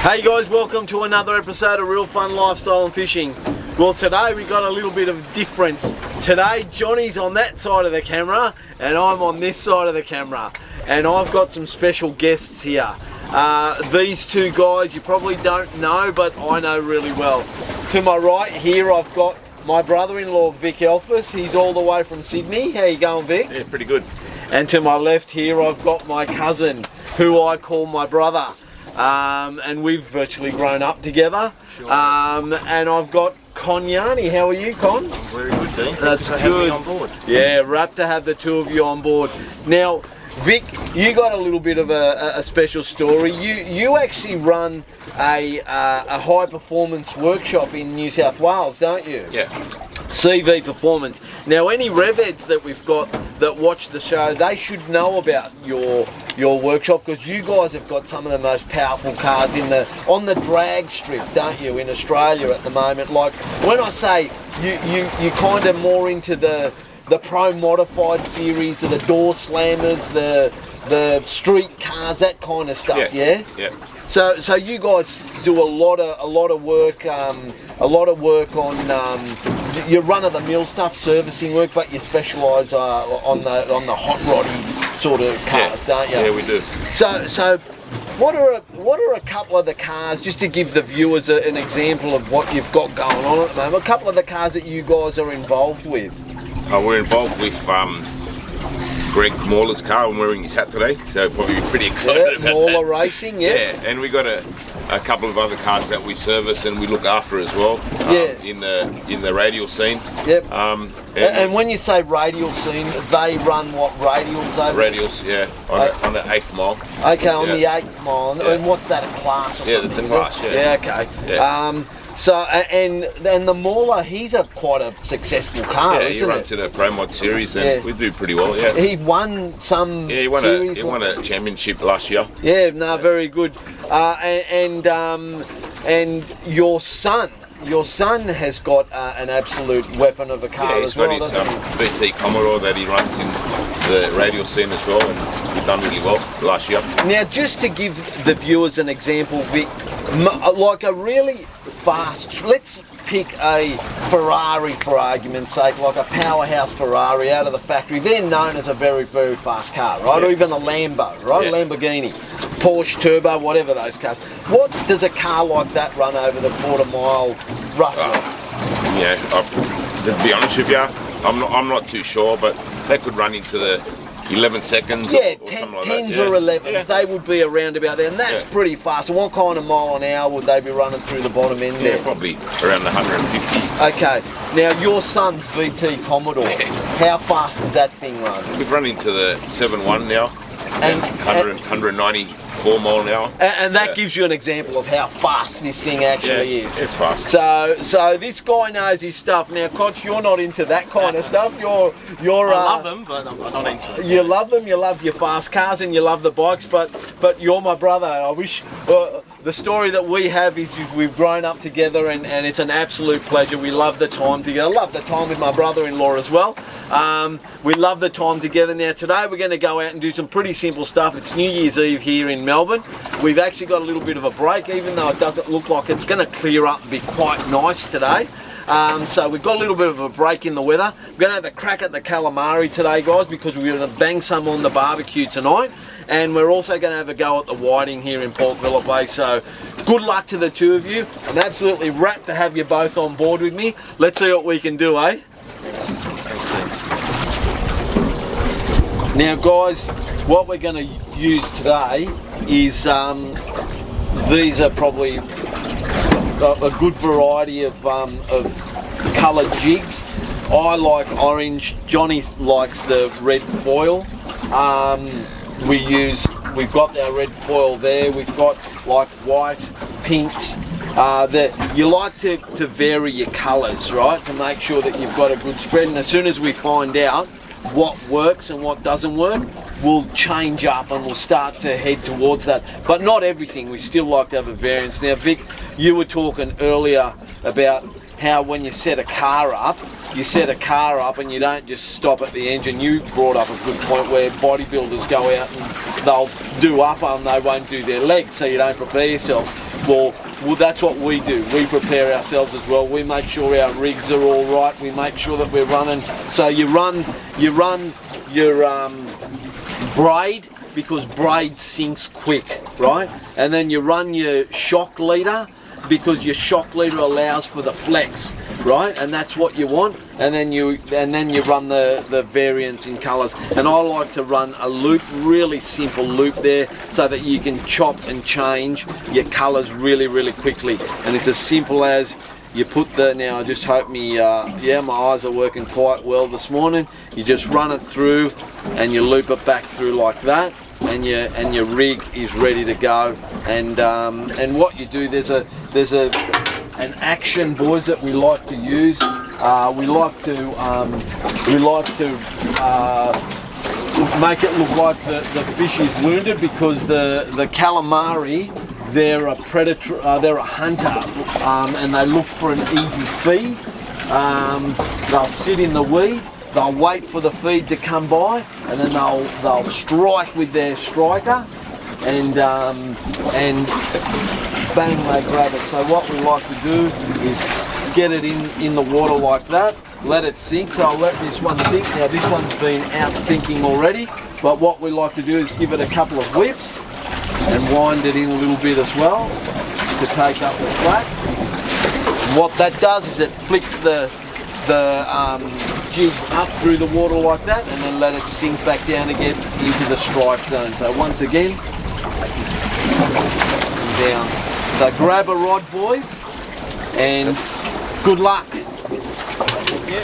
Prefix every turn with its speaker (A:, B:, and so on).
A: Hey guys, welcome to another episode of Real Fun Lifestyle and Fishing. Well, today we got a little bit of difference. Today Johnny's on that side of the camera and I'm on this side of the camera, and I've got some special guests here. These two guys you probably don't know, but I know really well. To my right here I've got my brother-in-law Vic Elphus. He's all the way from Sydney. How you going, Vic?
B: Yeah, pretty good.
A: And to my left here I've got my cousin, who I call my brother. And we've virtually grown up together.
B: Sure.
A: And I've got Konyani. How are you, Con?
B: Very good, Dean.
A: That's
B: Thanks for
A: good.
B: having me on board.
A: Yeah, wrapped to have the two of you on board. Now, Vic, you got a little bit of a special story. You actually run a high performance workshop in New South Wales, don't you?
B: Yeah.
A: CV Performance. Now, any revheads that we've got that watch the show, they should know about your workshop, because you guys have got some of the most powerful cars on the drag strip, don't you, in Australia at the moment. Like, when I say you kind of more into the pro modified series, the door slammers, the street cars, that kind of stuff. Yeah.
B: Yeah.
A: So you guys do a lot of work on your run-of-the-mill stuff, servicing work, but you specialise on the hot roddy sort of cars, don't you?
B: Yeah, we do.
A: So what are a couple of the cars, just to give the viewers an example of what you've got going on at the moment? A couple of the cars that you guys are involved with.
B: We're involved with Greg Mauler's car. I'm wearing his hat today, so probably pretty excited about
A: Mauler
B: that.
A: Racing, yeah.
B: Yeah, and we got a couple of other cars that we service and we look after as well. In the radial scene.
A: Yep.
B: And
A: when you say radial scene, they run what radials over?
B: Radials, yeah, on the 8th mile.
A: Okay, on the 8th mile.
B: Yeah.
A: And what's that, a class or something?
B: Yeah, that's a class, yeah.
A: Yeah, okay.
B: Yeah.
A: So, and the Mauler, he's quite a successful car,
B: Yeah,
A: isn't
B: he runs
A: it?
B: in a Pro Mod series and we do pretty well, yeah.
A: He won some
B: Yeah, he won
A: series.
B: he won a championship last year.
A: Yeah, no, very good. And your son has got an absolute weapon of a car
B: Yeah, he's
A: as well,
B: got his
A: doesn't he?
B: BT Commodore that he runs in the radial scene as well, and we've done really well last year.
A: Now, just to give the viewers an example, Vic, like a really fast, let's pick a Ferrari for argument's sake, like a powerhouse Ferrari out of the factory. They're known as a very, very fast car, right?
B: Yeah.
A: Or even a Lambo, right?
B: Yeah.
A: Lamborghini, Porsche Turbo, whatever those cars. What does a car like that run over the quarter mile, roughly?
B: Yeah, to be honest with you, I'm not too sure, but they could run into the 11 seconds or something like that.
A: 10s or 11s,
B: Yeah.
A: they would be around about there, and that's pretty fast. And what kind of mile an hour would they be running through the bottom end there?
B: Yeah, probably around the 150.
A: Okay, now your son's VT Commodore, how fast does that thing run?
B: We've run into the 7.1 now,
A: And
B: 194 mile an hour.
A: And that gives you an example of how fast this thing actually is.
B: It's fast.
A: So this guy knows his stuff. Now, Koch, you're not into that kind of stuff. You're
C: I love them, but I'm not into it.
A: You love them. You love your fast cars and you love the bikes. But you're my brother. I wish. The story that we have is we've grown up together, and it's an absolute pleasure. We love the time together. I love the time with my brother-in-law as well. We love the time together. Now today we're going to go out and do some pretty simple stuff. It's New Year's Eve here in Melbourne. We've actually got a little bit of a break, even though it doesn't look like it's going to clear up and be quite nice today. So we've got a little bit of a break in the weather. We're going to have a crack at the calamari today, guys, because we're going to bang some on the barbecue tonight. And we're also going to have a go at the whiting here in Port Phillip Bay. So good luck to the two of you. I'm absolutely rapt to have you both on board with me. Let's see what we can do, eh?
C: Thanks, Dean.
A: Now, guys, what we're going to use today is these are probably a good variety of coloured jigs. I like orange. Johnny likes the red foil. We've got our red foil there. We've got like white, pinks. You like to vary your colours, right, to make sure that you've got a good spread. And as soon as we find out what works and what doesn't work, we'll change up and we'll start to head towards that. But not everything. We still like to have a variance. Now, Vic, you were talking earlier about how when you set a car up and you don't just stop at the engine. You brought up a good point where bodybuilders go out and they'll do upper and they won't do their legs, so you don't prepare yourselves. well, that's what we do. We prepare ourselves as well. We make sure our rigs are all right. We make sure that we're running. So you run your braid, because braid sinks quick, right? And then you run your shock leader, because your shock leader allows for the flex, right? And that's what you want. And then you run the variants in colours. And I like to run a loop, really simple loop there, so that you can chop and change your colours really, really quickly. And it's as simple as you put now I just hope my eyes are working quite well this morning. You just run it through and you loop it back through like that, and your rig is ready to go. And what you do, there's an action, boys, that we like to use. We like to make it look like the fish is wounded, because the calamari, they're a predator, they're a hunter, and they look for an easy feed. They'll sit in the weed, they'll wait for the feed to come by, and then they'll strike with their striker, and bang, they grab it. So what we like to do is get it in the water like that, let it sink. So I'll let this one sink. Now this one's been out sinking already, but what we like to do is give it a couple of whips and wind it in a little bit as well to take up the slack. What that does is it flicks the jig up through the water like that, and then let it sink back down again into the strike zone. So once again, down. So grab a rod, boys, and good luck.
C: Yeah.